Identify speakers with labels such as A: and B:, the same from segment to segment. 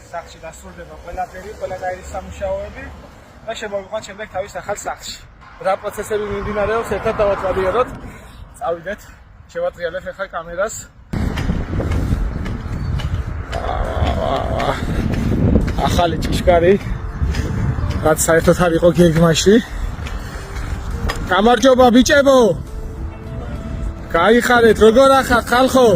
A: სახლში დასრულდება ყველაფერი, ყველანაირი სამუშაოები და შემოვიყვანთ შემდეგ თავის ახალ სახლში. რა პროცესები მიმდინარეობს, ერთად დავაწვალიეროთ. წავიდეთ, შევატრიალებ ახლა კამერას. ახალი ჭიშკარი, რაც საერთოდ არ იყო გეგმაში. გამარჯობა ბიჭებო! გაიხარეთ, როგორ ახართ ხალხო?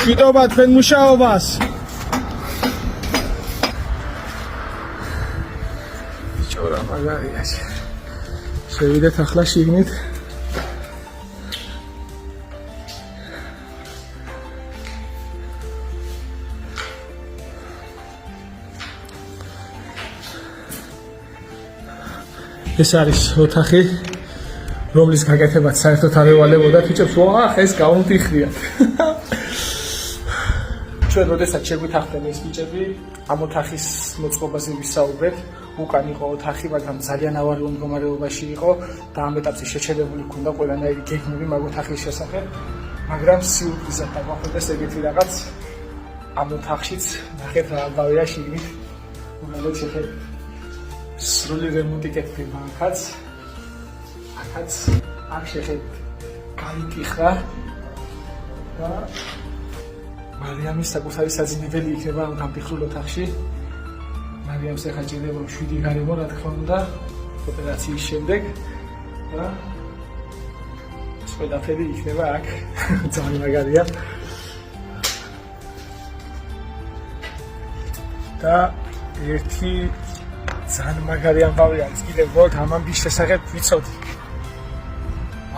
A: მშვიდობა თქვენ მუშაობას. ბიჭო რა მაგარია. შევიდეთ ახლა შიგნით. ეს არის ოთახი, რომლის გაკეთებაც საერთოდ არ ევალებოდა ბიჭებს. ვახ, ეს გაუნტიხრიათ. ჩვენ როდესაც შეგვითანხმდნენ ეს ბიჭები, ამ ოთახის მოწყობაზე ვისაუბრეთ. უკან იყო ოთახი, მაგრამ ძალიან ავარიულ მდგომარეობაში იყო და ამ ეტაპზე შეჩერებული ჰქონდა ყველანაირი გეგმები მაგ ოთახის შესახებ, მაგრამ სიურპრიზად დაგვახვდეს ეგეთი რაღაც. ამ ოთახშიც ნახეთ რა ამბავია შიგნით. უბრალოდ შეხედეთ. სრული რემონტი კეთდება აქაც. აქ შეხედეთ. გაიტიხრა და მარიამის საკუთარი საძინებელი იქნება ამ გამტიხრულ ოთახში. მარიამს ახლა ჭირდება 7 გარემო, რა თქმა უნდა, ოპერაციის შემდეგ და ეს ყველაფერი იქნება აქ. ძალიან მაგარია. და ერთი ძალიან მაგარი ამბავი არის კიდევ მოდ ამ ამბის შესახებ ვიცოდი.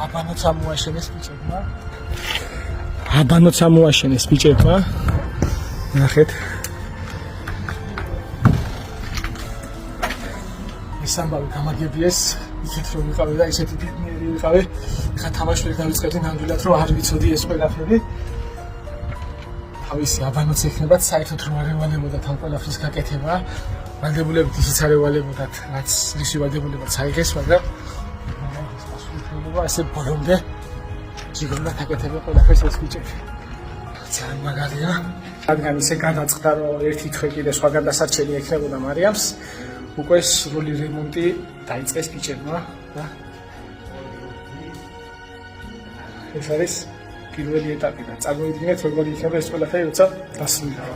A: აბანოც ამოაშენეს ბიჭებმა. ნახეთ. ეს ამბავი გამაგებიეს, იქეთ რომ ვიყავი და ისეთი ბედნიერი ვიყავი. ხა თამაშები დავიწყებდი ნამდვილად რომ არ ვიცოდი ეს ყველაფერი. თავისი აბანოც ექნებათ, საერთოდ რომ არ ევალებოდათ ამ ყველაფრის გაკეთება. ვალდებულებით ისიც არ ევალებოდათ, რაც რისი ვალდებულებაც აიღეს, მაგრამ ეს პასუხისმგებლობა ესე ბოლომდე ჯიგრულად აკეთებდა ყველაფერს ეს ბიჭები. ძალიან მაგარია. რადგან ისე გადაწყდა, რომ ერთი თვე კიდე სხვაგან დასარჩენი ექნებოდა მარიამს, უკვე სრული რემონტი დაიწყეს ბიჭებმა და ეს არის პირველი ეტაპი და წარმოიდგინეთ როგორი იქნება ეს ყველაფერი, როცა დასრულდება.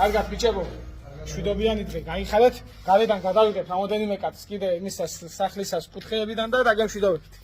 A: კარგად ბიჭებო, მშვიდობიანი დღე, გაიხარეთ, გარედან გადავიღებ რამოდენიმე კაცს კიდე იმისას სახლისას კუთხეებიდან და დაგემშვიდობებით.